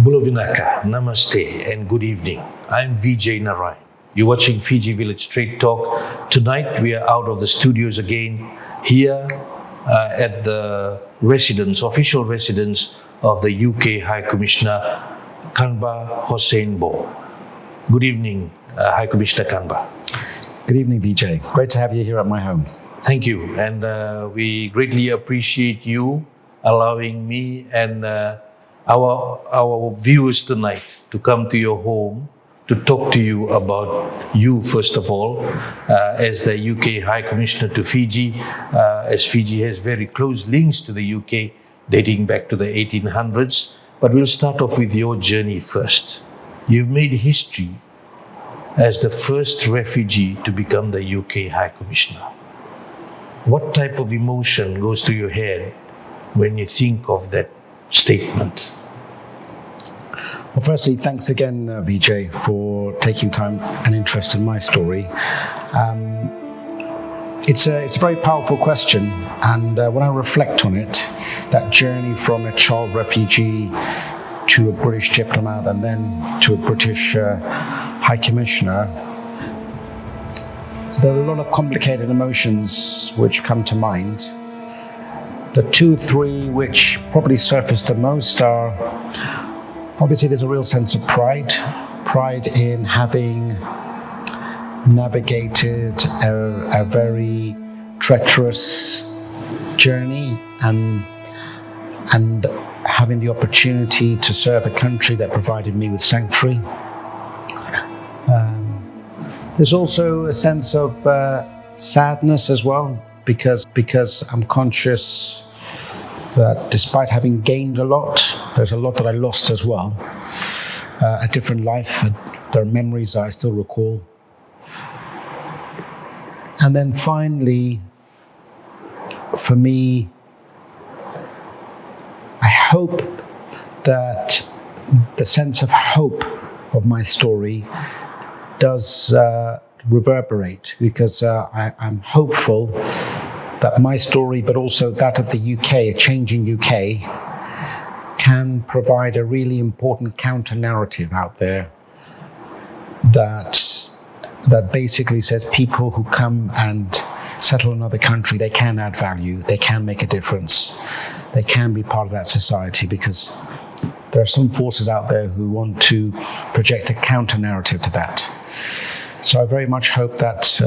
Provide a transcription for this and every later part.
Bulavinaka, Namaste, and good evening. I'm Vijay Narayan. You're watching Fiji Village Straight Talk. Tonight we are out of the studios again, here at the official residence of the UK High Commissioner Kanba Hossain Bo. Good evening, High Commissioner Kanba. Good evening, Vijay. Great to have you here at my home. Thank you, and we greatly appreciate you allowing me and our viewers tonight to come to your home to talk to you about you, first of all, as the UK High Commissioner to Fiji, as Fiji has very close links to the UK dating back to the 1800s. But we'll start off with your journey first. You've made history as the first refugee to become the UK High Commissioner. What type of emotion goes through your head when you think of that statement? Well, firstly, thanks again, Vijay, for taking time and interest in my story. It's a very powerful question, and when I reflect on it, that journey from a child refugee to a British diplomat and then to a British High Commissioner, there are a lot of complicated emotions which come to mind. The two, three which probably surface the most are, obviously there's a real sense of pride in having navigated a very treacherous journey and having the opportunity to serve a country that provided me with sanctuary. There's also a sense of sadness as well, because I'm conscious that despite having gained a lot, there's a lot that I lost as well. A different life, there are memories I still recall. And then finally, for me, I hope that the sense of hope of my story does reverberate, because I'm hopeful that my story, but also that of the UK, a changing UK, can provide a really important counter-narrative out there that basically says people who come and settle in another country, they can add value, they can make a difference, they can be part of that society, because there are some forces out there who want to project a counter-narrative to that. So I very much hope that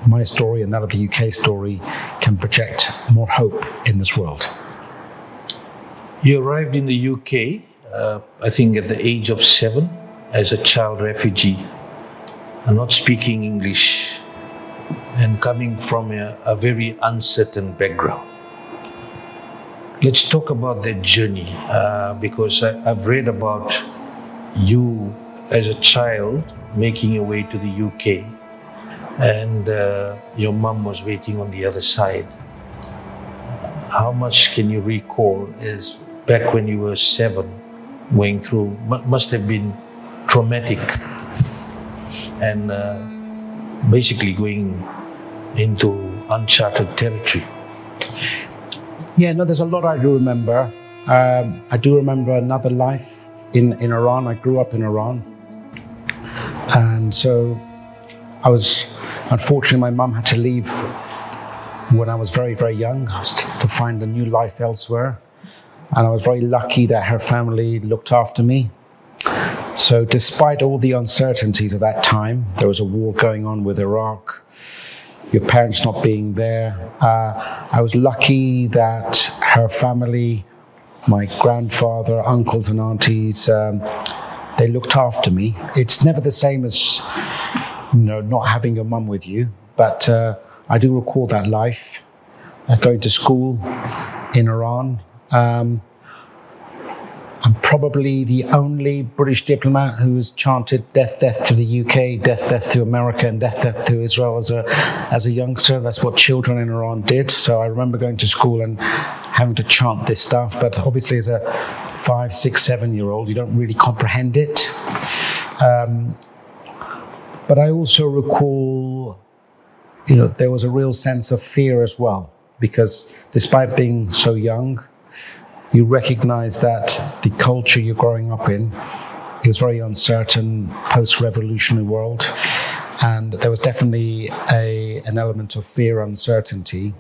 my story and that of the UK story can project more hope in this world. You arrived in the UK, I think at the age of 7, as a child refugee, and not speaking English, and coming from a very uncertain background. Let's talk about that journey, because I've read about you as a child making your way to the UK, and your mum was waiting on the other side. How much can you recall is back when you were 7, going through, must have been traumatic, and basically going into uncharted territory? Yeah, no, there's a lot I do remember. I do remember another life in Iran. I grew up in Iran. And so unfortunately, my mum had to leave when I was very, very young to find a new life elsewhere. And I was very lucky that her family looked after me. So despite all the uncertainties of that time, there was a war going on with Iraq, your parents not being there. I was lucky that her family, my grandfather, uncles and aunties, they looked after me. It's never the same as, not having your mum with you, but I do recall that life, going to school in Iran. I'm probably the only British diplomat who has chanted death, death to the UK, death, death to America, and death, death to Israel as a youngster. That's what children in Iran did. So I remember going to school and having to chant this stuff. But obviously as a 5, 6, 7-year-old, you don't really comprehend it. But I also recall, there was a real sense of fear as well, because despite being so young, you recognize that the culture you're growing up in is very uncertain, post-revolutionary world, and there was definitely an element of fear, uncertainty,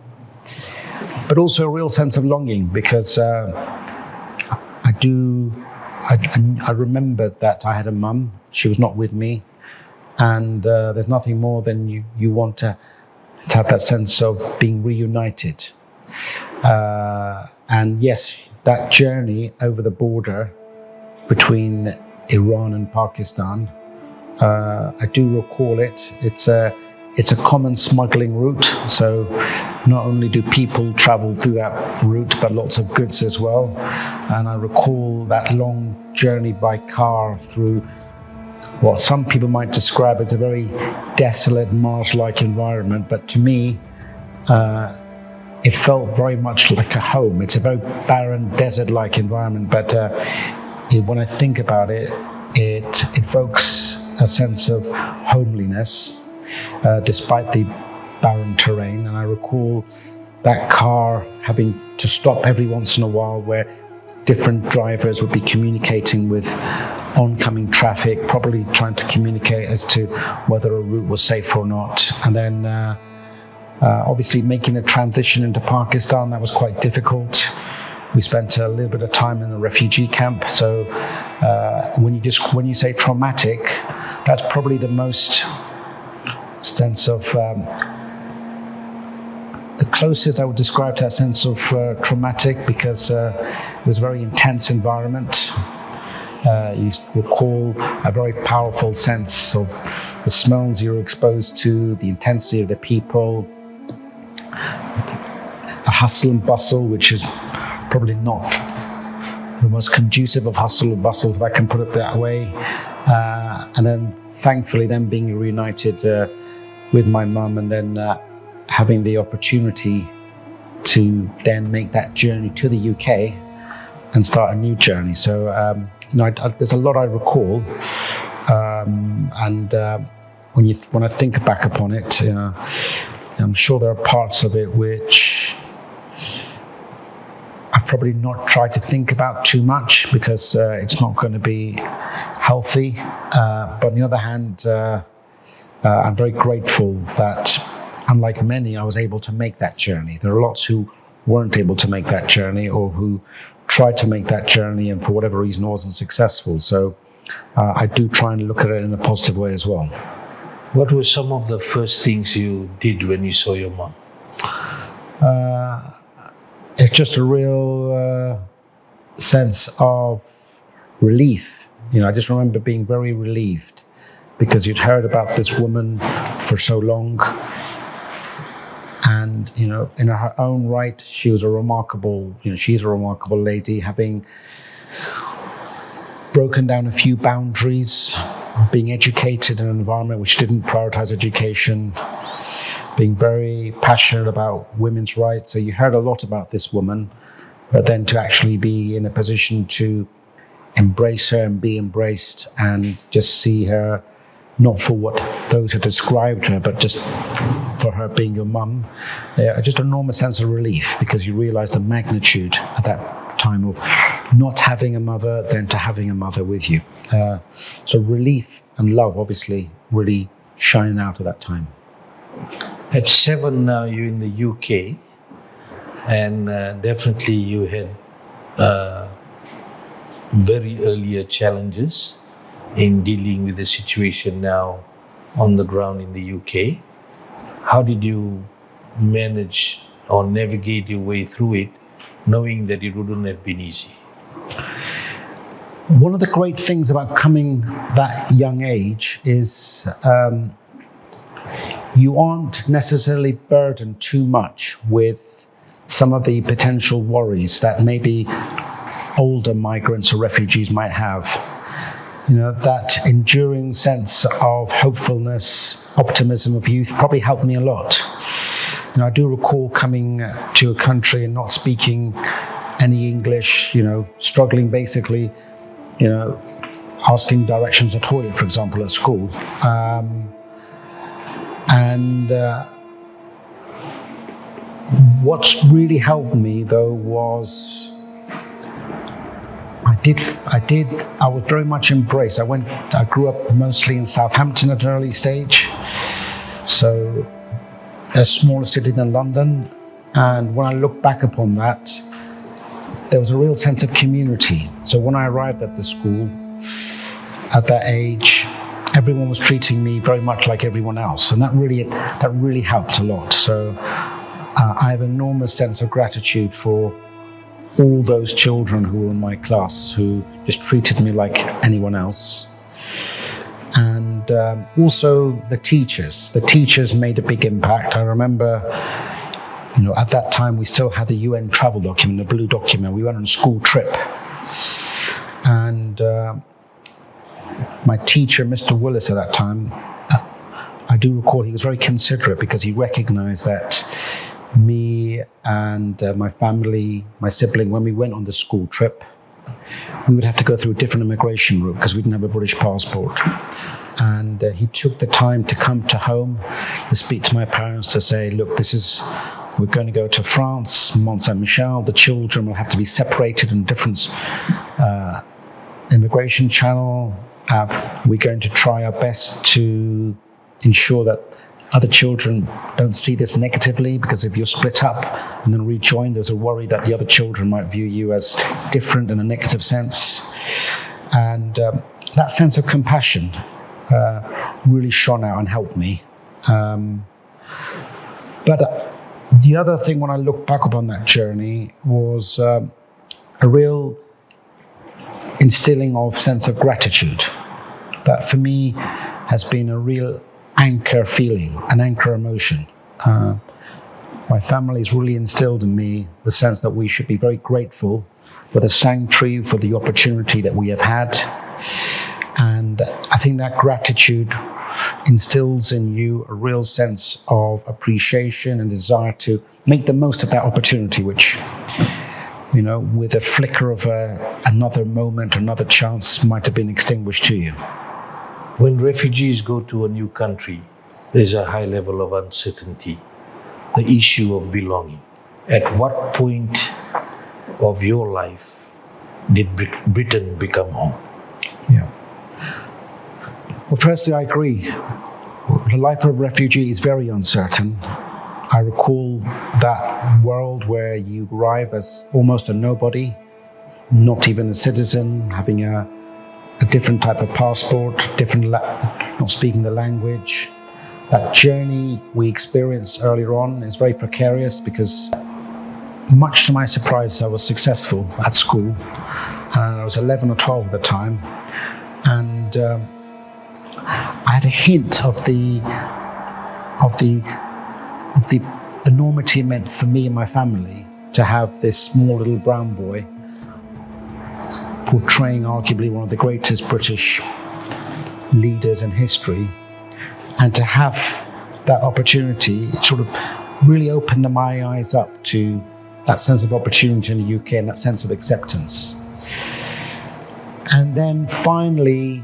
but also a real sense of longing, because I remembered that I had a mum. She was not with me, and there's nothing more than you want to have that sense of being reunited. And yes, that journey over the border between Iran and Pakistan, I do recall it. It's a common smuggling route, so not only do people travel through that route, but lots of goods as well. And I recall that long journey by car through what some people might describe as a very desolate, marsh-like environment, but to me, it felt very much like a home. It's a very barren, desert-like environment, but when I think about it, it evokes a sense of homeliness, despite the barren terrain. And I recall that car having to stop every once in a while, where different drivers would be communicating with oncoming traffic, probably trying to communicate as to whether a route was safe or not. And then obviously making the transition into Pakistan, that was quite difficult. We spent a little bit of time in a refugee camp. So when you say traumatic, that's probably the most sense of the closest I would describe to that sense of traumatic, because it was a very intense environment. You recall a very powerful sense of the smells you're exposed to, the intensity of the people, a hustle and bustle, which is probably not the most conducive of hustle and bustles, if I can put it that way. And then thankfully then being reunited with my mum, and then having the opportunity to then make that journey to the UK and start a new journey. So there's a lot I recall, and when I think back upon it, I'm sure there are parts of it which I probably not tried to think about too much, because it's not going to be healthy. But on the other hand, I'm very grateful that, unlike many, I was able to make that journey. There are lots who weren't able to make that journey, or who tried to make that journey and for whatever reason wasn't successful. So I do try and look at it in a positive way as well. What were some of the first things you did when you saw your mom? It's just a real sense of relief. I just remember being very relieved, because you'd heard about this woman for so long, and in her own right, she's a remarkable lady, having broken down a few boundaries, being educated in an environment which didn't prioritize education, being very passionate about women's rights. So you heard a lot about this woman, but then to actually be in a position to embrace her and be embraced, and just see her not for what those had described her, but just for her being your mum, just an enormous sense of relief, because you realize the magnitude at that time of not having a mother, then to having a mother with you. So relief and love obviously really shine out at that time. At 7 now, you're in the UK, and definitely you had very earlier challenges in dealing with the situation now on the ground in the UK. How did you manage or navigate your way through it, knowing that it wouldn't have been easy? One of the great things about coming that young age is you aren't necessarily burdened too much with some of the potential worries that maybe older migrants or refugees might have. That enduring sense of hopefulness, optimism of youth probably helped me a lot. I do recall coming to a country and not speaking any English, struggling basically, asking directions to the toilet, for example, at school. What's really helped me, though, was I was very much embraced. I grew up mostly in Southampton at an early stage, so a smaller city than London. And when I look back upon that, there was a real sense of community. So when I arrived at the school, at that age, everyone was treating me very much like everyone else, and that really helped a lot. So I have an enormous sense of gratitude for all those children who were in my class who just treated me like anyone else. And also the teachers. The teachers made a big impact. I remember, at that time we still had the UN travel document, the blue document. We went on a school trip. And my teacher, Mr. Willis at that time, I do recall he was very considerate because he recognized that me and my family, my sibling, when we went on the school trip, we would have to go through a different immigration route because we didn't have a British passport. And he took the time to come to home to speak to my parents to say, look, we're going to go to France, Mont Saint-Michel. The children will have to be separated in different immigration channel. We're going to try our best to ensure that other children don't see this negatively, because if you're split up and then rejoin, there's a worry that the other children might view you as different in a negative sense. And that sense of compassion really shone out and helped me. But the other thing when I look back upon that journey was a real instilling of sense of gratitude. That for me has been a real anchor feeling, an anchor emotion. My family has really instilled in me the sense that we should be very grateful for the sanctuary, for the opportunity that we have had. And I think that gratitude instills in you a real sense of appreciation and desire to make the most of that opportunity, which, with a flicker of another moment, another chance might have been extinguished to you. When refugees go to a new country, there's a high level of uncertainty, the issue of belonging. At what point of your life did Britain become home? Yeah. Well, firstly, I agree. The life of a refugee is very uncertain. I recall that world where you arrive as almost a nobody, not even a citizen, having a different type of passport, not speaking the language. That journey we experienced earlier on is very precarious because, much to my surprise, I was successful at school. I was 11 or 12 at the time, and I had a hint of the enormity it meant for me and my family to have this small little brown boy portraying arguably one of the greatest British leaders in history, and to have that opportunity, it sort of really opened my eyes up to that sense of opportunity in the UK and that sense of acceptance. And then finally,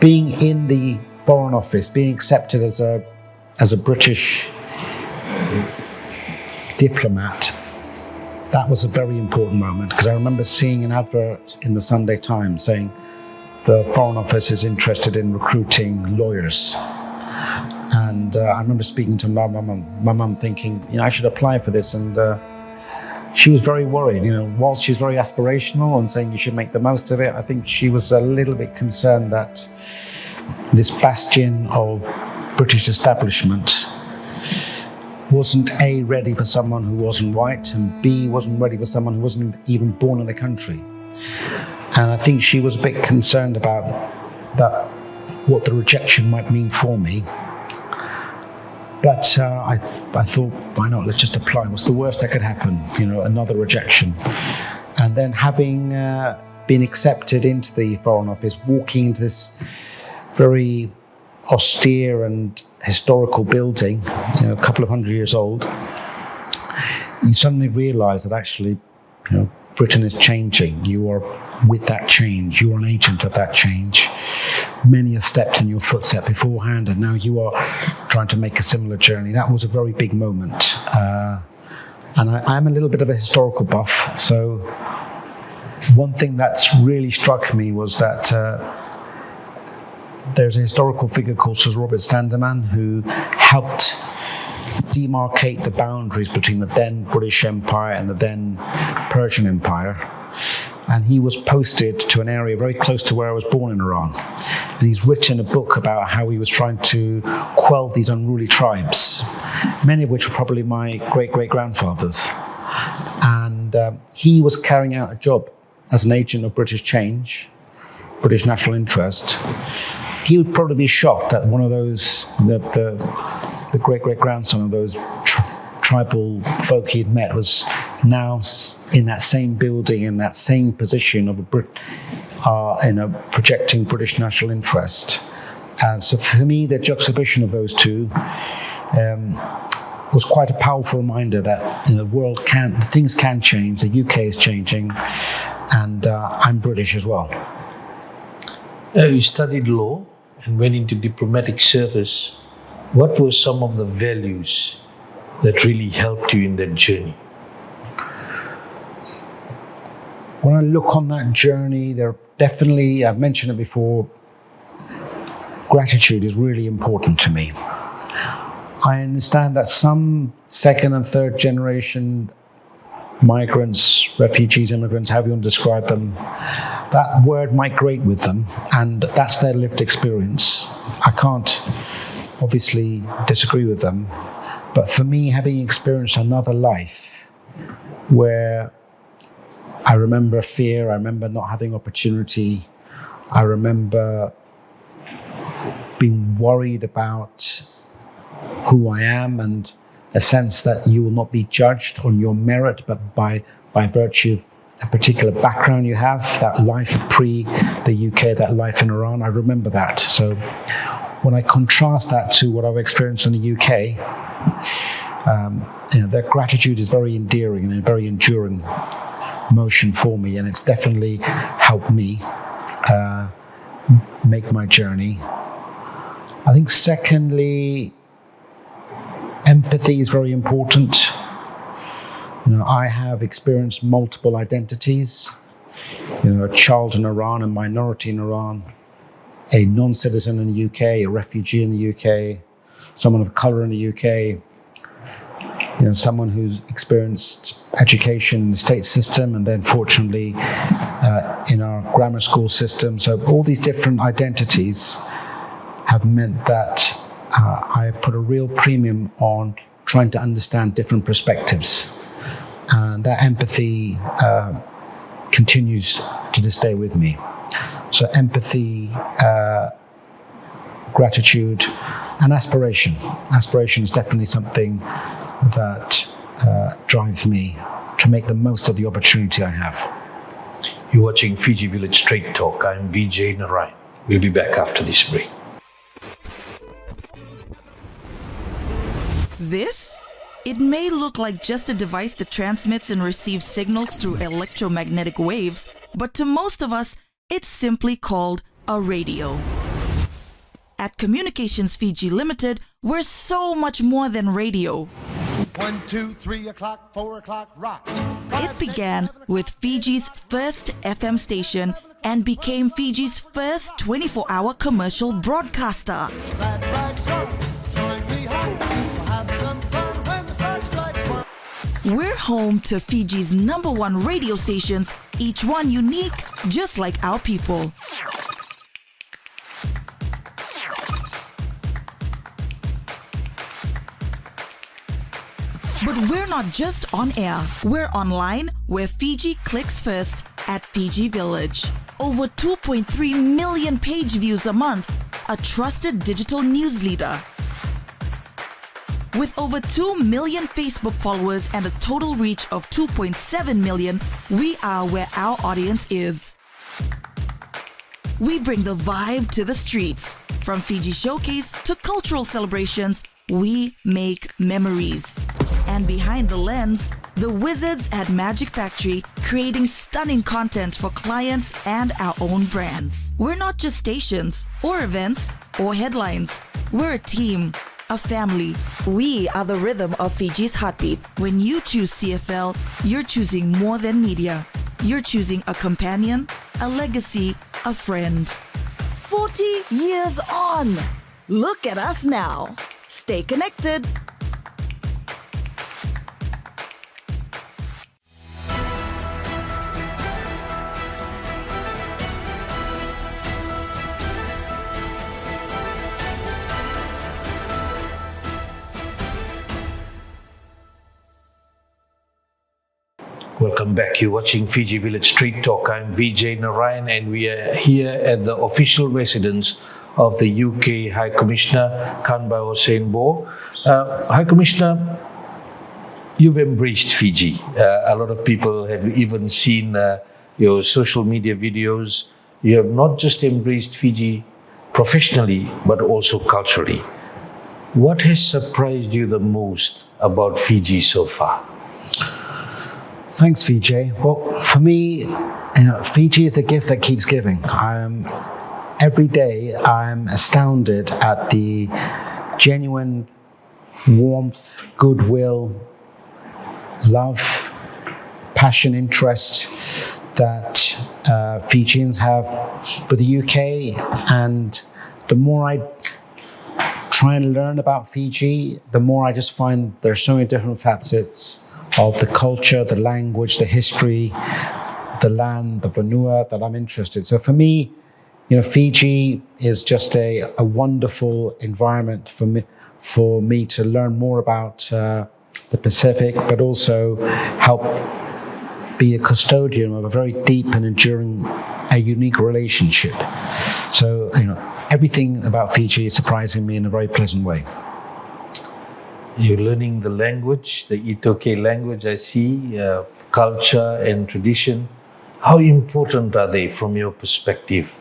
being in the Foreign Office, being accepted as a British diplomat, that was a very important moment, because I remember seeing an advert in the Sunday Times saying the Foreign Office is interested in recruiting lawyers. And I remember speaking to my mum thinking, I should apply for this. And she was very worried. Whilst she's very aspirational and saying you should make the most of it, I think she was a little bit concerned that this bastion of British establishment wasn't A, ready for someone who wasn't white, and B, wasn't ready for someone who wasn't even born in the country. And I think she was a bit concerned about that, what the rejection might mean for me. But I thought, why not? Let's just apply. What's the worst that could happen? Another rejection. And then having been accepted into the Foreign Office, walking into this very austere and historical building, a couple of 100 years old, you suddenly realize that actually, Britain is changing. You are with that change. You are an agent of that change. Many have stepped in your footsteps beforehand, and now you are trying to make a similar journey. That was a very big moment. And I'm a little bit of a historical buff, so one thing that's really struck me was that there's a historical figure called Sir Robert Sandeman who helped demarcate the boundaries between the then British Empire and the then Persian Empire. And he was posted to an area very close to where I was born in Iran. And he's written a book about how he was trying to quell these unruly tribes, many of which were probably my great-great-grandfathers. And he was carrying out a job as an agent of British change, British national interest. He would probably be shocked that one of those, the great-great-grandson of those tribal folk he had met was now in that same building, in that same position of projecting British national interest. And so for me, the juxtaposition of those two was quite a powerful reminder that the world things can change, the UK is changing, and I'm British as well. You studied law and went into diplomatic service. What were some of the values that really helped you in that journey? When I look on that journey, there definitely, I've mentioned it before, gratitude is really important to me. I understand that some second and third generation migrants, refugees, immigrants, however you want to describe them, that word migrate with them, and that's their lived experience. I can't obviously disagree with them, but for me, having experienced another life where I remember fear, I remember not having opportunity, I remember being worried about who I am and a sense that you will not be judged on your merit, but by virtue of a particular background you have, that life pre the UK, that life in Iran, I remember that. So when I contrast that to what I've experienced in the UK, that gratitude is very endearing and a very enduring motion for me, and it's definitely helped me make my journey. I think secondly, empathy is very important. I have experienced multiple identities. A child in Iran, a minority in Iran, a non-citizen in the UK, a refugee in the UK, someone of colour in the UK, someone who's experienced education in the state system and then fortunately in our grammar school system. So all these different identities have meant that I put a real premium on trying to understand different perspectives. And that empathy continues to this day with me. So empathy, gratitude, and aspiration. Aspiration is definitely something that drives me to make the most of the opportunity I have. You're watching Fiji Village Straight Talk. I'm Vijay Narayan. We'll be back after this break. This? It may look like just a device that transmits and receives signals through electromagnetic waves, but to most of us, it's simply called a radio. At Communications Fiji Limited, we're so much more than radio. 1, 2, 3 o'clock, 4 o'clock, rock. It began with Fiji's first FM station and became Fiji's first 24-hour commercial broadcaster. Glad rags on, join me home. We'll have some fun when the clock strikes 1. We're home to Fiji's #1 radio stations, each one unique, just like our people. But we're not just on air. We're online where Fiji clicks first at Fiji Village. Over 2.3 million page views a month, a trusted digital news leader. With over 2 million Facebook followers and a total reach of 2.7 million, we are where our audience is. We bring the vibe to the streets. From Fiji Showcase to cultural celebrations, we make memories. And behind the lens, the wizards at Magic Factory, creating stunning content for clients and our own brands. We're not just stations, or events, or headlines. We're a team, a family. We are the rhythm of Fiji's heartbeat. When you choose CFL, you're choosing more than media. you're choosing a companion, a legacy, a friend. 40 years on. Look at us now. Stay connected. Welcome back. You're watching Fiji Village Street Talk. I'm Vijay Narayan, and we are here at the official residence of the UK High Commissioner, Kanbai Hossain Bo. High Commissioner, you've embraced Fiji. A lot of people have even seen your social media videos. You have not just embraced Fiji professionally, but also culturally. What has surprised you the most about Fiji so far? Thanks, Vijay. Well, for me, Fiji is a gift that keeps giving. Every day, I'm astounded at the genuine warmth, goodwill, love, passion, interest that Fijians have for the UK. And the more I try and learn about Fiji, the more I just find there's so many different facets of the culture, the language, the history, the land, the vanua that I'm interested. So for me, Fiji is just a wonderful environment for me to learn more about the Pacific, but also help be a custodian of a very deep and enduring, a unique relationship. So, everything about Fiji is surprising me in a very pleasant way. You're learning the language, the Itoke language, I see, culture and tradition. How important are they from your perspective?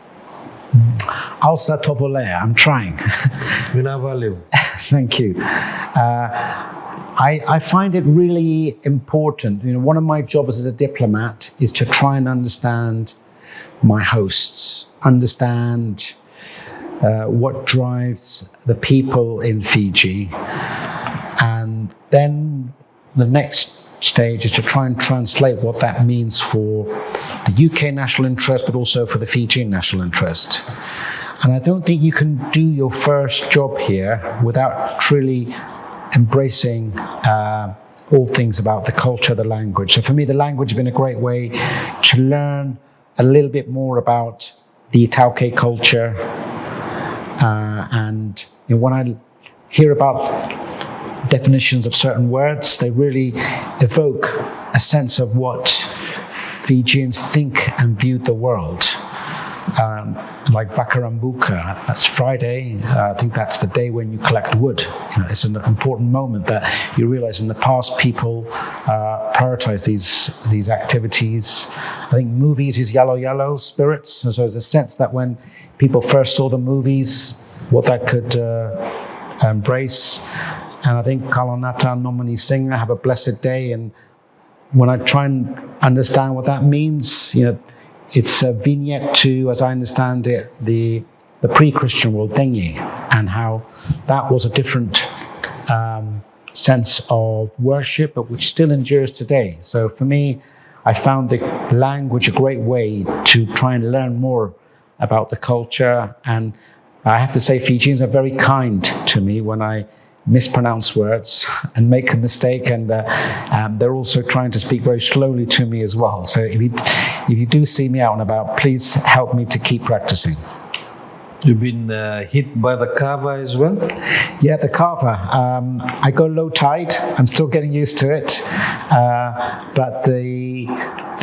Alsa Tovolea, I'm trying. Vinavaleu. Thank you. I find it really important. One of my jobs as a diplomat is to try and understand my hosts, understand what drives the people in Fiji. And then the next stage is to try and translate what that means for the UK national interest, but also for the Fijian national interest. And I don't think you can do your first job here without truly embracing all things about the culture, the language. So for me, the language has been a great way to learn a little bit more about the Itauke culture. And when I hear about definitions of certain words, they really evoke a sense of what Fijians think and view the world. Like Vakarambuka, that's Friday. I think that's the day when you collect wood. It's an important moment that you realize in the past people prioritize these activities. I think movies is yellow spirits. And so there's a sense that when people first saw the movies, what that could embrace. And I think Kalonata Nomini Singha, have a blessed day. And when I try and understand what that means, it's a vignette to, as I understand it, the pre-Christian world, Dengi, and how that was a different sense of worship, but which still endures today. So for me, I found the language a great way to try and learn more about the culture. And I have to say, Fijians are very kind to me when I mispronounce words and make a mistake, and they're also trying to speak very slowly to me as well. So if you do see me out and about, please help me to keep practicing. You've been hit by the kava as well? Yeah, the kava. I go low tide. I'm still getting used to it. But the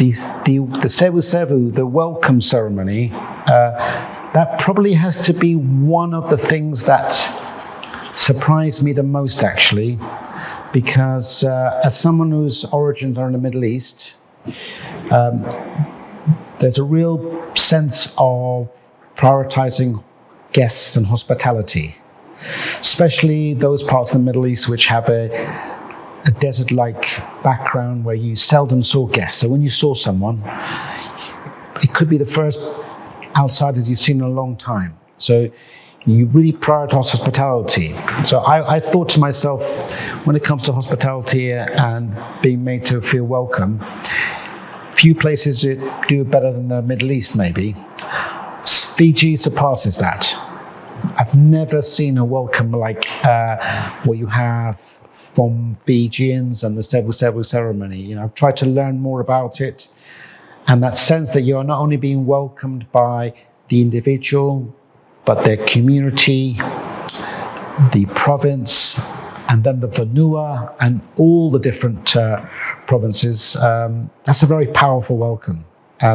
sevu sevu, the welcome ceremony, that probably has to be one of the things that surprised me the most, actually, because as someone whose origins are in the Middle East, there's a real sense of prioritizing guests and hospitality, especially those parts of the Middle East which have a desert-like background where you seldom saw guests. So when you saw someone, it could be the first outsiders you've seen in a long time. So you really prioritize hospitality. So I thought to myself, when it comes to hospitality and being made to feel welcome, few places that do it better than the Middle East, maybe. Fiji surpasses that. I've never seen a welcome like what you have from Fijians and the Sebu Sebu ceremony. You know, I've tried to learn more about it, and that sense that you are not only being welcomed by the individual, but their community, the province, and then the Vanua and all the different provinces. That's a very powerful welcome.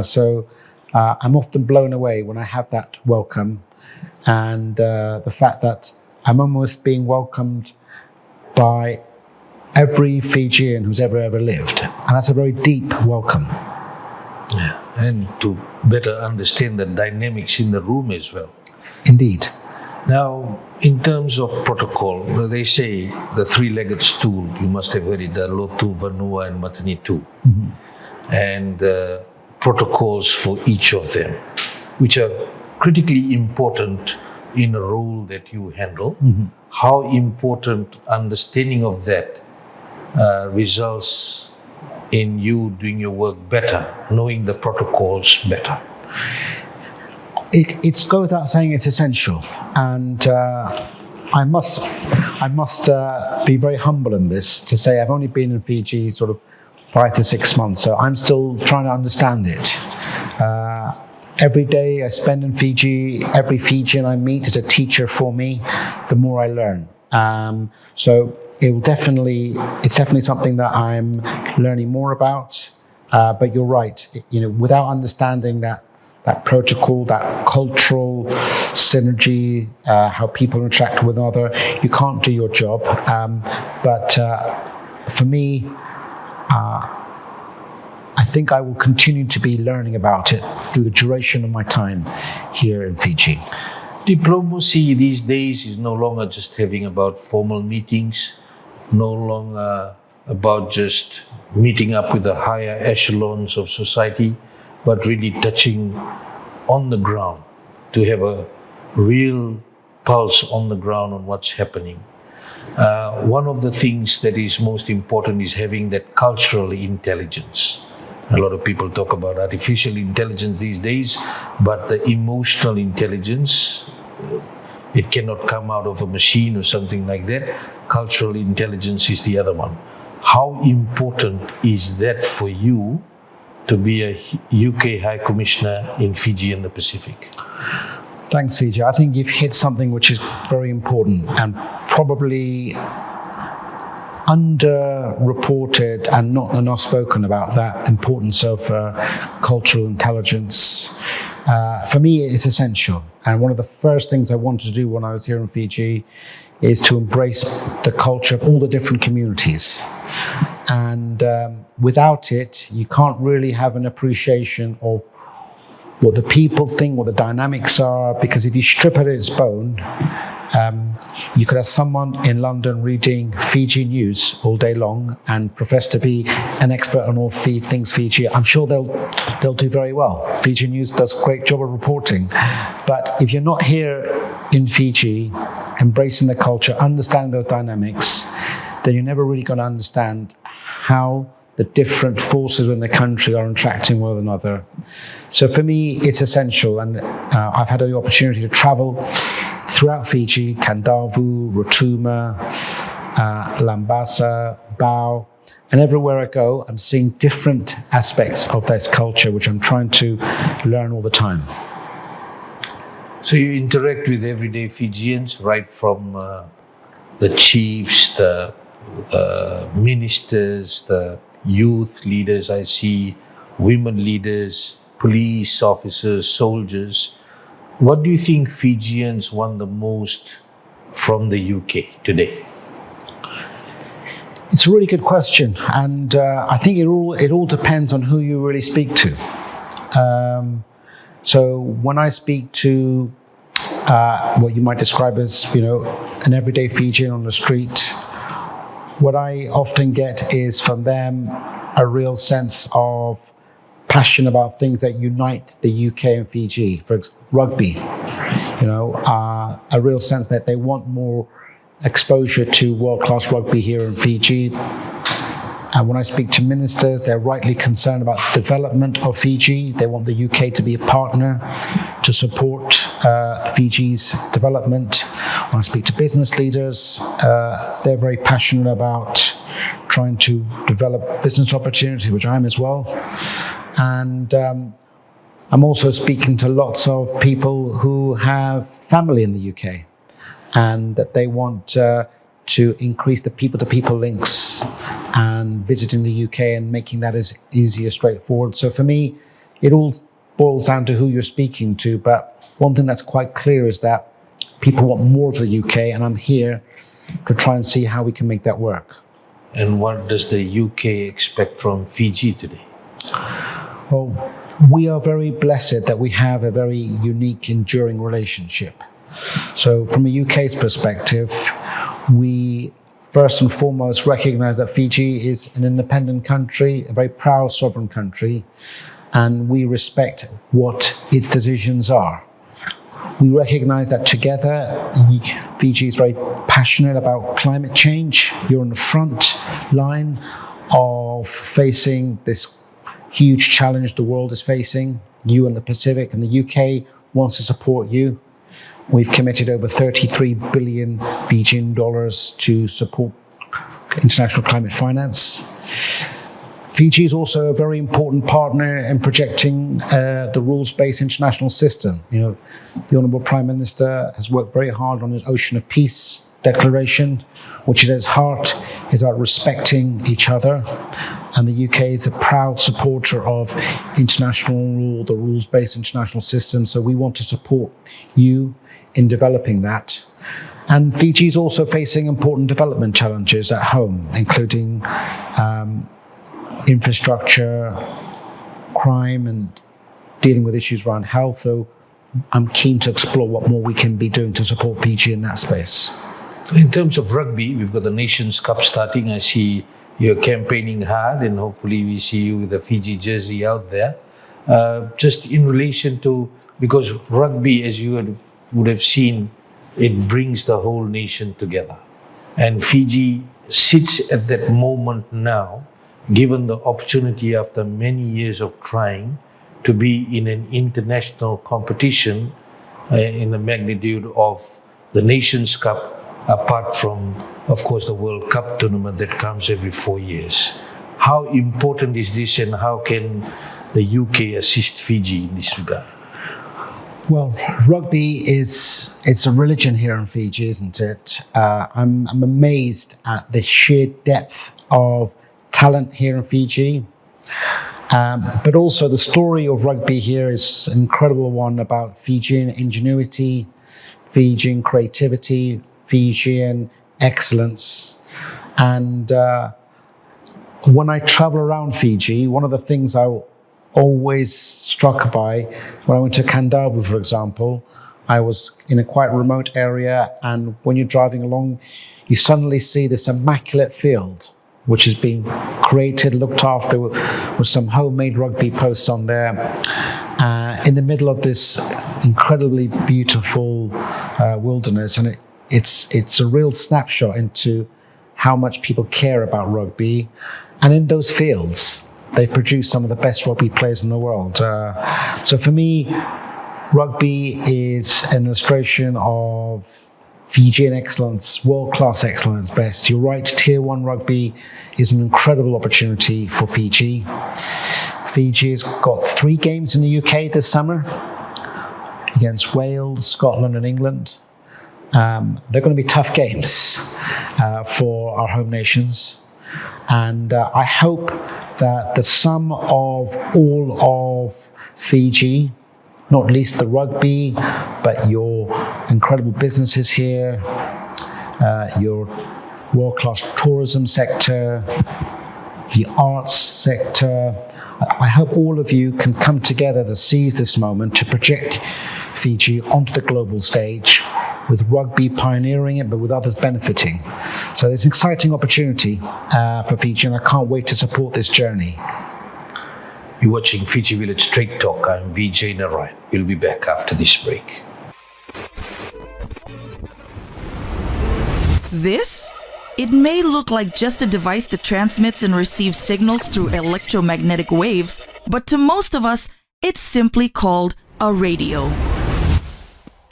So I'm often blown away when I have that welcome, and the fact that I'm almost being welcomed by every Fijian who's ever lived. And that's a very deep welcome. Yeah. And to better understand the dynamics in the room as well. Indeed. Now, in terms of protocol, they say the three-legged stool, you must have heard it, the Lotu, Vanua, and Matanitu. And protocols for each of them, which are critically important in a role that you handle. How important understanding of that results in you doing your work better, knowing the protocols better? It's goes without saying it's essential, and I must be very humble in this to say I've only been in Fiji sort of 5 to 6 months, so I'm still trying to understand it. Every day I spend in Fiji, every Fijian I meet is a teacher for me. The more I learn, so it's definitely something that I'm learning more about. But you're right, you know, without understanding that protocol, that cultural synergy, how people interact with one another, you can't do your job. But for me, I think I will continue to be learning about it through the duration of my time here in Fiji. Diplomacy these days is no longer just having about formal meetings, no longer about just meeting up with the higher echelons of society, but really touching on the ground to have a real pulse on the ground on what's happening. One of the things that is most important is having that cultural intelligence. A lot of people talk about artificial intelligence these days, but the emotional intelligence, it cannot come out of a machine or something like that. Cultural intelligence is the other one. How important is that for you to be a UK High Commissioner in Fiji and the Pacific? Thanks, Fiji. I think you've hit something which is very important and probably underreported and not enough spoken about, that importance of cultural intelligence. For me, it's essential. And one of the first things I wanted to do when I was here in Fiji is to embrace the culture of all the different communities. And without it, you can't really have an appreciation of what the people think, what the dynamics are, because if you strip it at its bone, you could have someone in London reading Fiji news all day long and profess to be an expert on all things Fiji. I'm sure they'll do very well. Fiji News does a great job of reporting. But if you're not here in Fiji, embracing the culture, understanding those dynamics, then you're never really going to understand how the different forces in the country are interacting with one another. So for me, it's essential. And I've had the opportunity to travel throughout Fiji, Kandavu, Rotuma, Lambasa, Bau, and everywhere I go, I'm seeing different aspects of this culture, which I'm trying to learn all the time. So you interact with everyday Fijians, right from the chiefs, the ministers, the youth leaders, I see women leaders, police officers, soldiers. What do you think Fijians want the most from the UK today? It's a really good question, and I think it all depends on who you really speak to. So when I speak to what you might describe as, an everyday Fijian on the street, what I often get is from them a real sense of passion about things that unite the UK and Fiji. For example, rugby, a real sense that they want more exposure to world-class rugby here in Fiji. And when I speak to ministers, they're rightly concerned about the development of Fiji. They want the UK to be a partner to support Fiji's development. When I speak to business leaders, they're very passionate about trying to develop business opportunities, which I am as well. And I'm also speaking to lots of people who have family in the UK, and that they want to increase the people-to-people links and visiting the UK and making that as easy as straightforward. So for me, it all boils down to who you're speaking to. But one thing that's quite clear is that people want more of the UK, and I'm here to try and see how we can make that work. And what does the UK expect from Fiji today? Well, we are very blessed that we have a very unique, enduring relationship. So from a UK's perspective, we first and foremost recognize that Fiji is an independent country, a very proud sovereign country, and we respect what its decisions are. We recognize that together, Fiji is very passionate about climate change. You're on the front line of facing this huge challenge the world is facing, you and the Pacific, and the UK wants to support you. We've committed over 33 billion Fijian dollars to support international climate finance. Fiji is also a very important partner in projecting the rules-based international system. You know, the Honourable Prime Minister has worked very hard on his Ocean of Peace declaration, which at its heart is about respecting each other. And the UK is a proud supporter of international rule, the rules-based international system. So we want to support you in developing that. And Fiji is also facing important development challenges at home, including infrastructure, crime, and dealing with issues around health. So I'm keen to explore what more we can be doing to support Fiji in that space. In terms of rugby, we've got the Nations Cup starting. I see you're campaigning hard, and hopefully we see you with a Fiji jersey out there. Just in relation to, because rugby, as you would have seen, it brings the whole nation together. And Fiji sits at that moment now, given the opportunity after many years of trying to be in an international competition in the magnitude of the Nations Cup, apart from, of course, the World Cup tournament that comes every 4 years. How important is this, and how can the UK assist Fiji in this regard? Well, rugby it's a religion here in Fiji, isn't it? I'm amazed at the sheer depth of talent here in Fiji. But also the story of rugby here is an incredible one about Fijian ingenuity, Fijian creativity, Fijian excellence. And when I travel around Fiji, one of the things I always struck by, when I went to Kandavu, for example, I was in a quite remote area, and when you're driving along, you suddenly see this immaculate field, which has been created, looked after, with some homemade rugby posts on there, in the middle of this incredibly beautiful wilderness. And it's a real snapshot into how much people care about rugby. And in those fields, they produce some of the best rugby players in the world. So for me, rugby is an illustration of Fijian excellence, world-class excellence best. You're right, Tier 1 rugby is an incredible opportunity for Fiji. Fiji has got 3 games in the UK this summer against Wales, Scotland and England. They're going to be tough games for our home nations. And I hope that the sum of all of Fiji, not least the rugby, but your incredible businesses here, your world-class tourism sector, the arts sector, I hope all of you can come together to seize this moment to project Fiji onto the global stage, with rugby pioneering it, but with others benefiting. So there's an exciting opportunity for Fiji, and I can't wait to support this journey. You're watching Fiji Village Straight Talk. I'm Vijay Narayan. We'll be back after this break. This It may look like just a device that transmits and receives signals through electromagnetic waves, but to most of us, it's simply called a radio.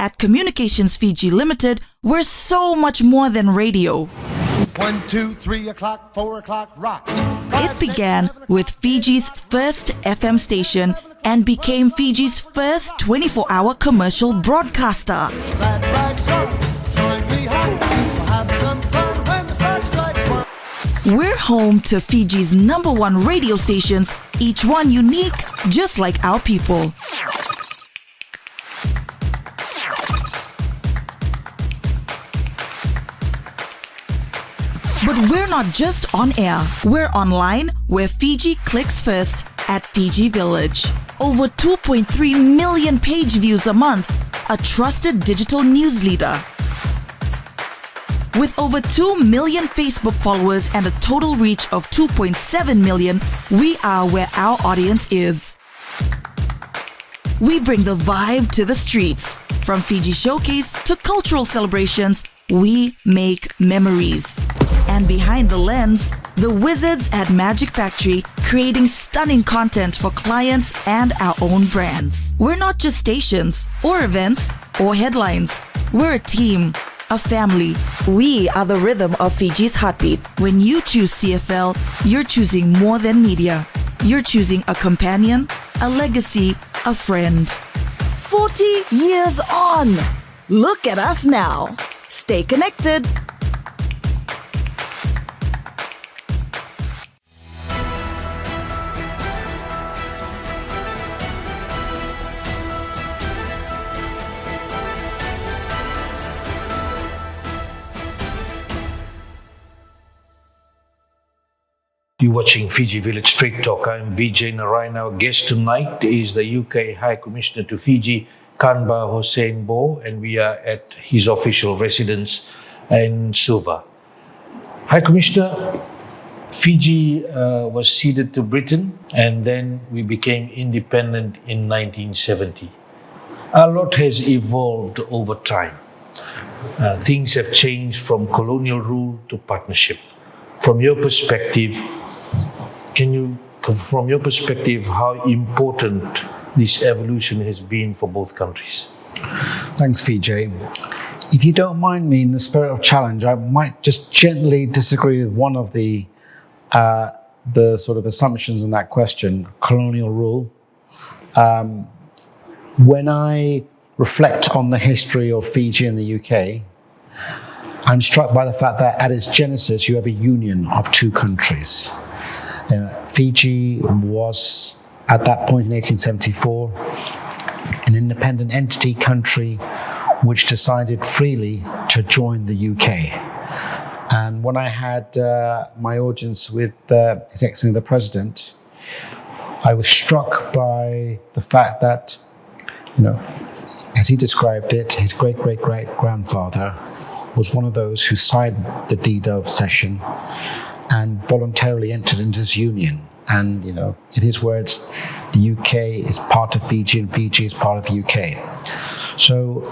At Communications Fiji Limited, we're so much more than radio. 1, 2, 3 o'clock, 4 o'clock, rock. It began with Fiji's first FM station and became Fiji's first 24-hour commercial broadcaster. Glad rags on, join me home. We'll have some fun when the clock strikes 1. We're home to Fiji's #1 radio stations, each one unique, just like our people. But we're not just on air. We're online, where Fiji clicks first, at Fiji Village. Over 2.3 million page views a month, a trusted digital news leader. With over 2 million Facebook followers and a total reach of 2.7 million, we are where our audience is. We bring the vibe to the streets. From Fiji Showcase to cultural celebrations, we make memories. And behind the lens, the wizards at Magic Factory, creating stunning content for clients and our own brands. We're not just stations, or events, or headlines. We're a team, a family. We are the rhythm of Fiji's heartbeat. When you choose CFL, you're choosing more than media. You're choosing a companion, a legacy, a friend. 40 years on! Look at us now. Stay connected. You're watching Fiji Village Straight Talk. I'm Vijay Narayan. Our guest tonight is the UK High Commissioner to Fiji, Kanba Hossain Bo, and we are at his official residence in Suva. High Commissioner, Fiji was ceded to Britain, and then we became independent in 1970. A lot has evolved over time. Things have changed from colonial rule to partnership. From your perspective, how important this evolution has been for both countries? Thanks, Vijay. If you don't mind me, in the spirit of challenge, I might just gently disagree with one of the sort of assumptions in that question, colonial rule. When I reflect on the history of Fiji and the UK, I'm struck by the fact that at its genesis, you have a union of two countries. Fiji was, at that point in 1874, an independent entity country which decided freely to join the UK. And when I had my audience with His Excellency the President, I was struck by the fact that, as he described it, his great-great-great-grandfather was one of those who signed the deed of cession and voluntarily entered into this union. And, in his words, the UK is part of Fiji and Fiji is part of the UK. So,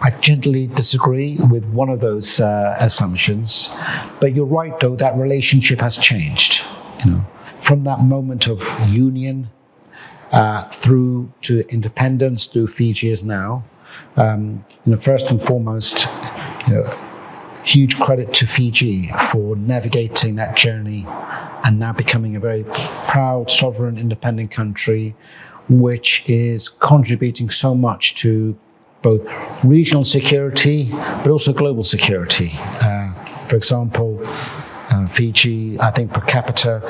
I gently disagree with one of those assumptions. But you're right, though, that relationship has changed. From that moment of union through to independence, to Fiji is now. First and foremost, huge credit to Fiji for navigating that journey and now becoming a very proud, sovereign, independent country, which is contributing so much to both regional security, but also global security. For example, Fiji, I think per capita,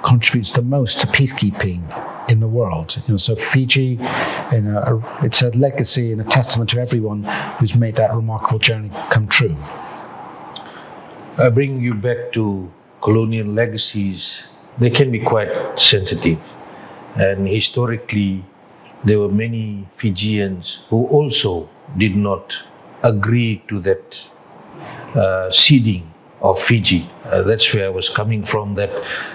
contributes the most to peacekeeping in the world. So Fiji, it's a legacy and a testament to everyone who's made that remarkable journey come true. Bringing you back to colonial legacies, they can be quite sensitive. And historically, there were many Fijians who also did not agree to that ceding of Fiji. That's where I was coming from, that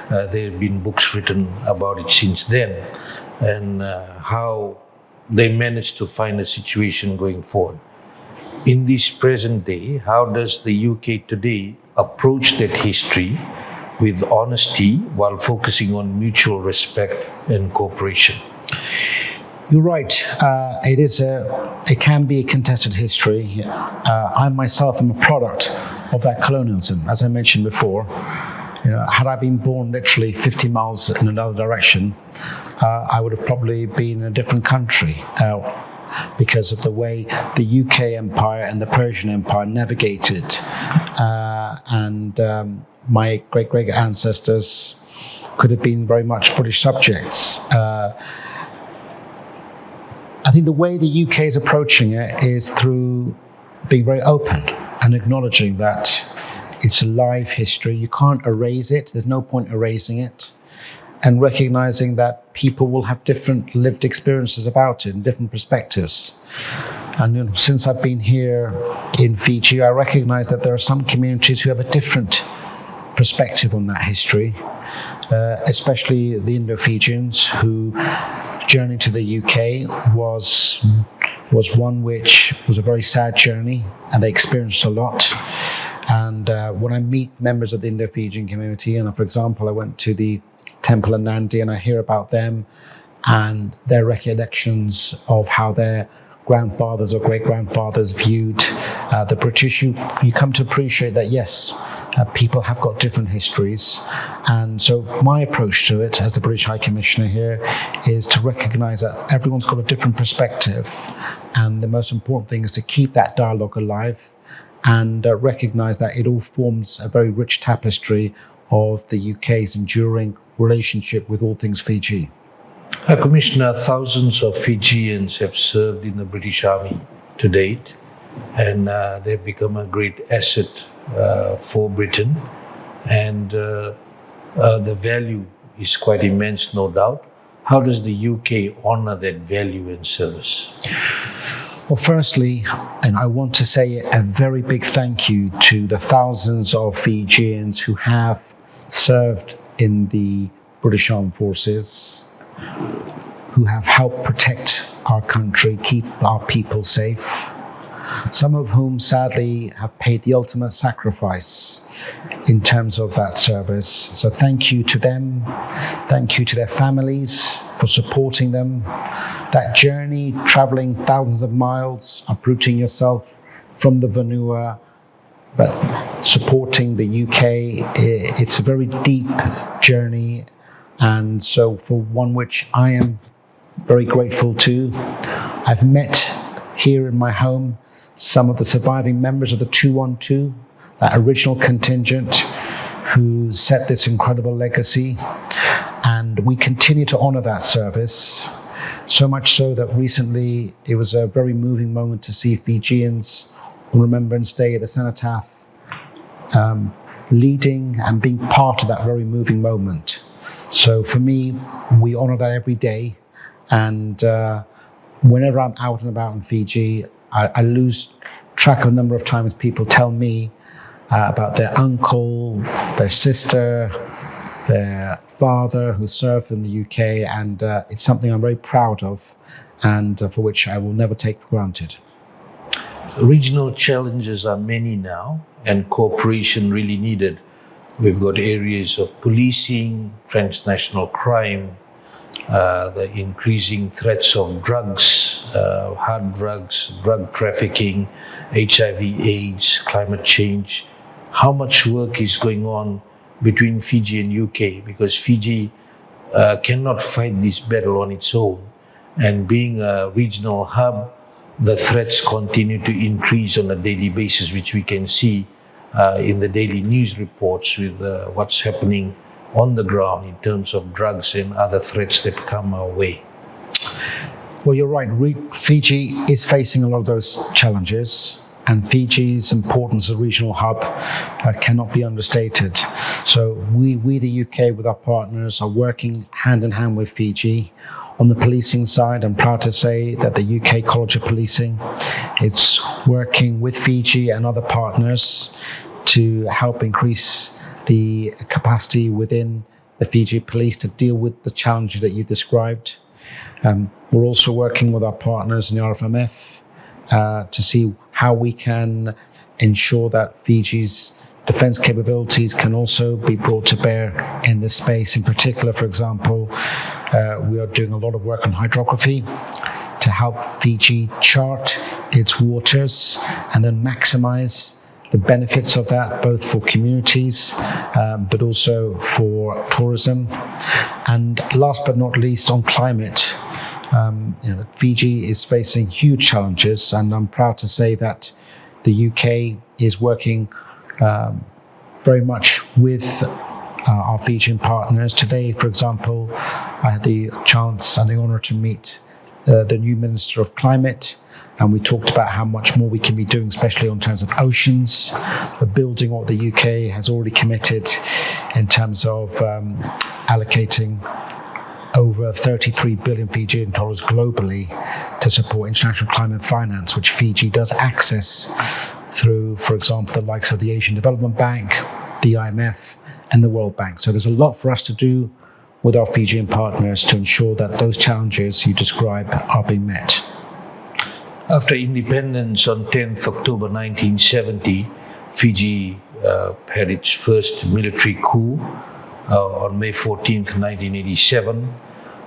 there have been books written about it since then, and how they managed to find a situation going forward. in this present day, how does the UK today approach that history with honesty while focusing on mutual respect and cooperation? You're right. It can be a contested history. I myself am a product of that colonialism, as I mentioned before. Had I been born literally 50 miles in another direction, I would have probably been in a different country. Because of the way the UK Empire and the Persian Empire navigated, and my great ancestors could have been very much British subjects. I think the way the UK is approaching it is through being very open and acknowledging that it's a live history. You can't erase it. There's no point erasing it. And recognizing that people will have different lived experiences about it and different perspectives. And since I've been here in Fiji, I recognize that there are some communities who have a different perspective on that history, especially the Indo-Fijians, who journey to the UK was one which was a very sad journey, and they experienced a lot. And when I meet members of the Indo-Fijian community, and for example, I went to the temple in Nandi, and I hear about them and their recollections of how their grandfathers or great-grandfathers viewed the British, you come to appreciate that, yes, people have got different histories. And so my approach to it as the British High Commissioner here is to recognise that everyone's got a different perspective, and the most important thing is to keep that dialogue alive and recognise that it all forms a very rich tapestry of the UK's enduring relationship with all things Fiji. Commissioner, thousands of Fijians have served in the British Army to date, and they've become a great asset for Britain, and the value is quite immense, no doubt. How does the UK honour that value and service? Well, firstly, and I want to say a very big thank you to the thousands of Fijians who have served in the British Armed Forces, who have helped protect our country, keep our people safe, some of whom sadly have paid the ultimate sacrifice in terms of that service. So thank you to them, thank you to their families for supporting them. That journey, travelling thousands of miles, uprooting yourself from the Vanua, but supporting the UK, it's a very deep journey, and so for one which I am very grateful to. I've met here in my home some of the surviving members of the 212, that original contingent who set this incredible legacy, and we continue to honour that service, so much so that recently it was a very moving moment to see Fijians on Remembrance Day at the Cenotaph leading and being part of that very moving moment. So for me, we honour that every day, and whenever I'm out and about in Fiji, I lose track of the number of times people tell me about their uncle, their sister, their father who served in the UK, and it's something I'm very proud of, and for which I will never take for granted. Regional challenges are many now, and cooperation really needed. We've got areas of policing, transnational crime, the increasing threats of drugs, hard drugs, drug trafficking, HIV/AIDS, climate change. How much work is going on between Fiji and UK? Because Fiji cannot fight this battle on its own. And being a regional hub, the threats continue to increase on a daily basis, which we can see in the daily news reports with what's happening on the ground in terms of drugs and other threats that come our way. Well, you're right. Fiji is facing a lot of those challenges, and Fiji's importance as a regional hub cannot be understated. So we, the UK, with our partners, are working hand in hand with Fiji. On the policing side, I'm proud to say that the UK College of Policing is working with Fiji and other partners to help increase the capacity within the Fiji police to deal with the challenges that you described. We're also working with our partners in the RFMF to see how we can ensure that Fiji's defense capabilities can also be brought to bear in this space. In particular, for example, we are doing a lot of work on hydrography to help Fiji chart its waters and then maximize the benefits of that, both for communities, but also for tourism. And last but not least, on climate, Fiji is facing huge challenges, and I'm proud to say that the UK is working very much with our Fijian partners. Today, for example, I had the chance and the honor to meet the new Minister of Climate, and we talked about how much more we can be doing, especially in terms of oceans, building what the UK has already committed in terms of allocating over 33 billion Fijian dollars globally to support international climate finance, which Fiji does access through, for example, the likes of the Asian Development Bank, the IMF, and the World Bank. So there's a lot for us to do with our Fijian partners to ensure that those challenges you describe are being met. After independence on 10th October 1970, Fiji had its first military coup on May 14th, 1987.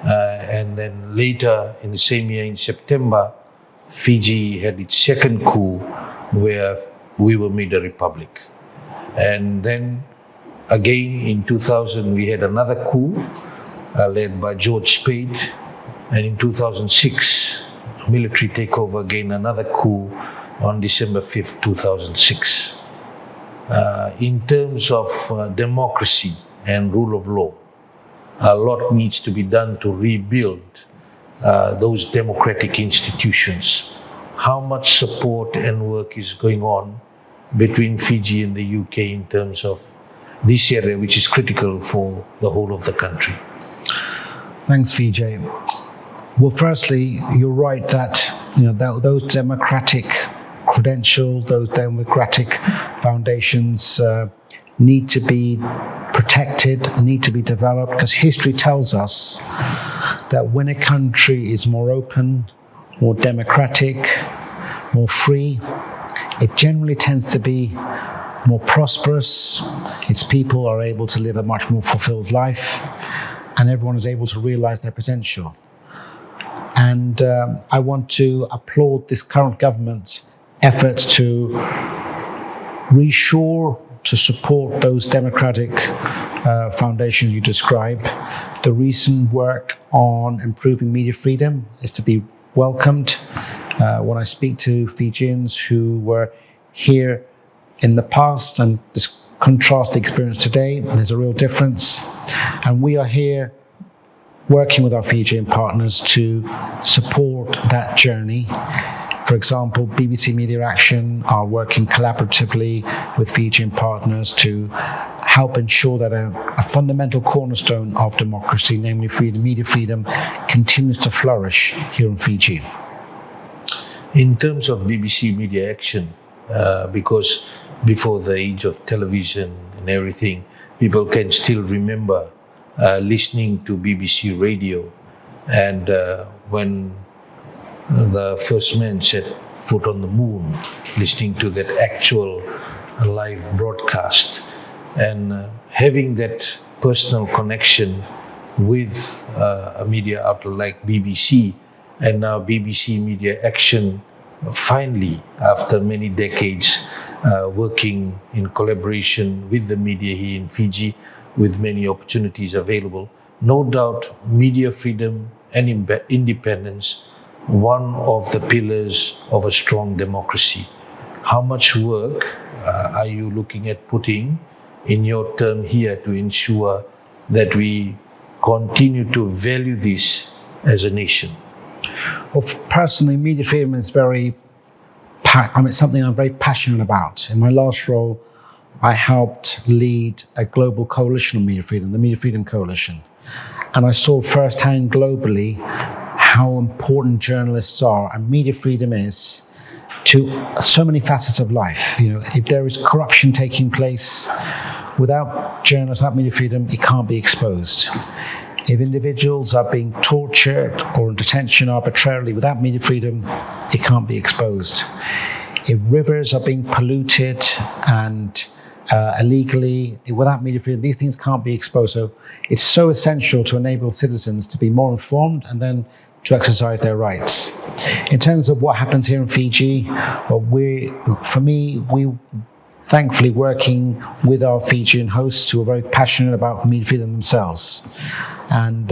And then later in the same year in September, Fiji had its second coup where we were made a republic. And then again in 2000 we had another coup led by George Spade. And in 2006, military takeover again, another coup on December 5th, 2006. In terms of democracy and rule of law, a lot needs to be done to rebuild those democratic institutions. How much support and work is going on between Fiji and the UK in terms of this area, which is critical for the whole of the country? Thanks, Fiji. Well, firstly, you're right that those democratic credentials, those democratic foundations need to be protected, need to be developed, because history tells us that when a country is more open, more democratic, more free, it generally tends to be more prosperous. Its people are able to live a much more fulfilled life, and everyone is able to realize their potential. And I want to applaud this current government's efforts to reshore, to support those democratic foundations you described. The recent work on improving media freedom is to be welcomed. When I speak to Fijians who were here in the past and contrast the experience today, there's a real difference. And we are here working with our Fijian partners to support that journey. For example, BBC Media Action are working collaboratively with Fijian partners to help ensure that a fundamental cornerstone of democracy, namely freedom, media freedom, continues to flourish here in Fiji. In terms of BBC Media Action, because before the age of television and everything, people can still remember listening to BBC radio, and when the first man set foot on the moon, listening to that actual live broadcast, and having that personal connection with a media outlet like BBC, and now BBC Media Action, finally, after many decades, working in collaboration with the media here in Fiji, with many opportunities available. No doubt, media freedom and independence, one of the pillars of a strong democracy. How much work are you looking at putting in your term here to ensure that we continue to value this as a nation? Well, personally, media freedom is it's something I'm very passionate about. In my last role, I helped lead a global coalition on media freedom, the Media Freedom Coalition. And I saw firsthand globally how important journalists are and media freedom is to so many facets of life. If there is corruption taking place, without journalists, without media freedom, it can't be exposed. If individuals are being tortured or in detention arbitrarily, without media freedom, it can't be exposed. if rivers are being polluted and illegally, without media freedom, these things can't be exposed. So it's so essential to enable citizens to be more informed and then to exercise their rights. In terms of what happens here in Fiji, we thankfully working with our Fijian hosts who are very passionate about media freedom themselves. And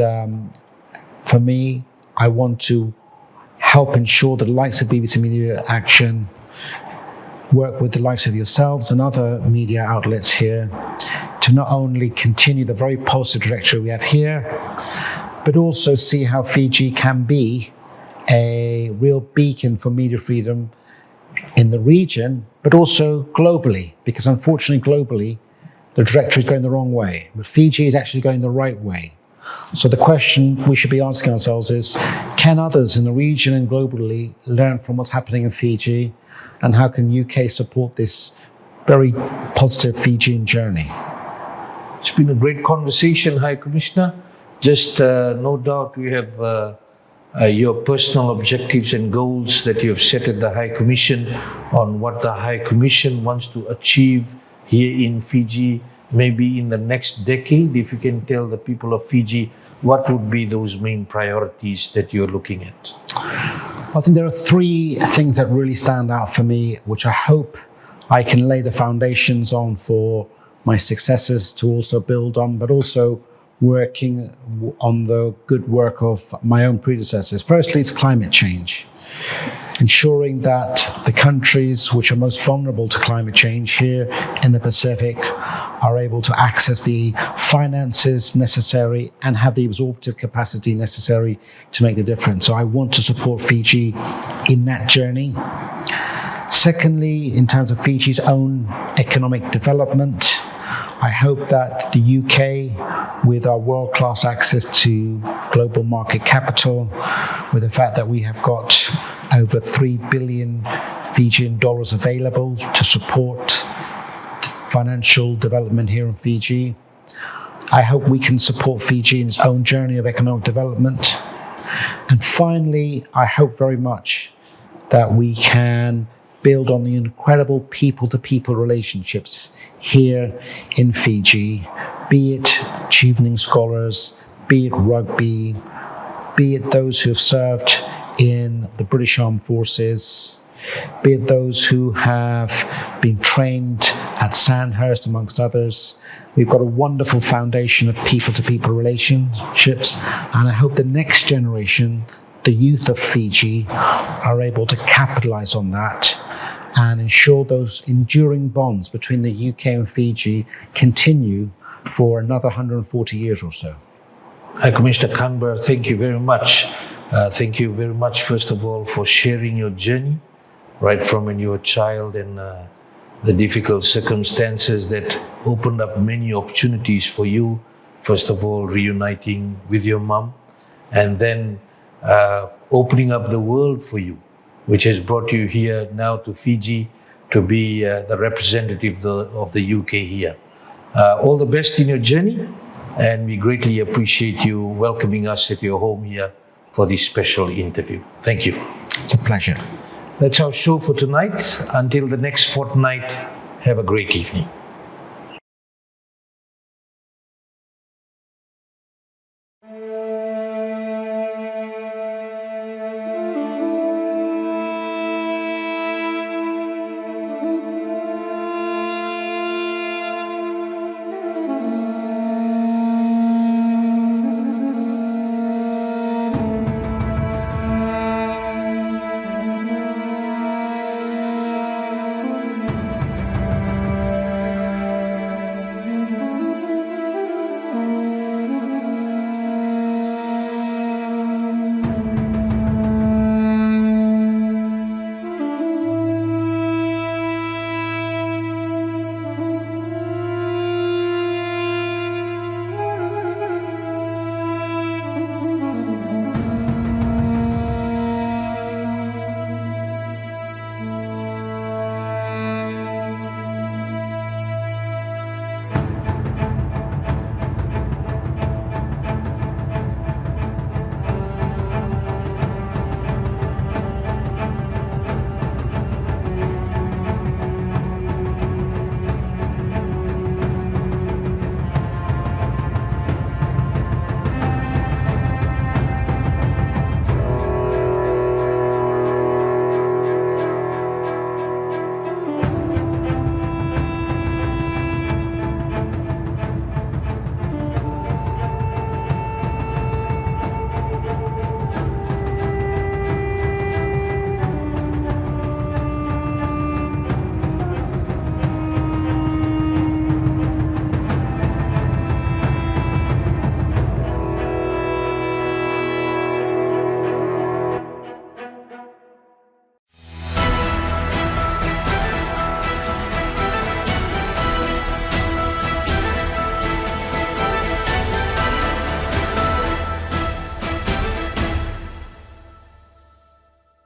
for me, I want to help ensure that the likes of BBC Media Action work with the likes of yourselves and other media outlets here to not only continue the very positive trajectory we have here, but also see how Fiji can be a real beacon for media freedom in the region, but also globally, because unfortunately globally, the trajectory is going the wrong way. But Fiji is actually going the right way. So the question we should be asking ourselves is, can others in the region and globally learn from what's happening in Fiji? And how can UK support this very positive Fijian journey? It's been a great conversation, High Commissioner. Just no doubt we have your personal objectives and goals that you have set at the High Commission on what the High Commission wants to achieve here in Fiji, maybe in the next decade. If you can tell the people of Fiji, what would be those main priorities that you're looking at? I think there are three things that really stand out for me, which I hope I can lay the foundations on for my successors to also build on, but also working on the good work of my own predecessors. Firstly, it's climate change. Ensuring that the countries which are most vulnerable to climate change here in the Pacific are able to access the finances necessary and have the absorptive capacity necessary to make the difference. So I want to support Fiji in that journey. Secondly, in terms of Fiji's own economic development, I hope that the UK, with our world-class access to global market capital, with the fact that we have got over 3 billion Fijian dollars available to support financial development here in Fiji, I hope we can support Fiji in its own journey of economic development. And finally, I hope very much that we can build on the incredible people-to-people relationships here in Fiji, be it Chevening scholars, be it rugby, be it those who have served in the British Armed Forces, be it those who have been trained at Sandhurst, amongst others. We've got a wonderful foundation of people-to-people relationships, and I hope the next generation, the youth of Fiji, are able to capitalize on that and ensure those enduring bonds between the UK and Fiji continue for another 140 years or so. High Commissioner Canberra, thank you very much. Thank you very much, first of all, for sharing your journey, right from when you were a child and the difficult circumstances that opened up many opportunities for you. First of all, reuniting with your mom, and then opening up the world for you, which has brought you here now to Fiji to be the representative of the UK here. All the best in your journey, and we greatly appreciate you welcoming us at your home here for this special interview. Thank you. It's a pleasure. That's our show for tonight. Until the next fortnight, have a great evening.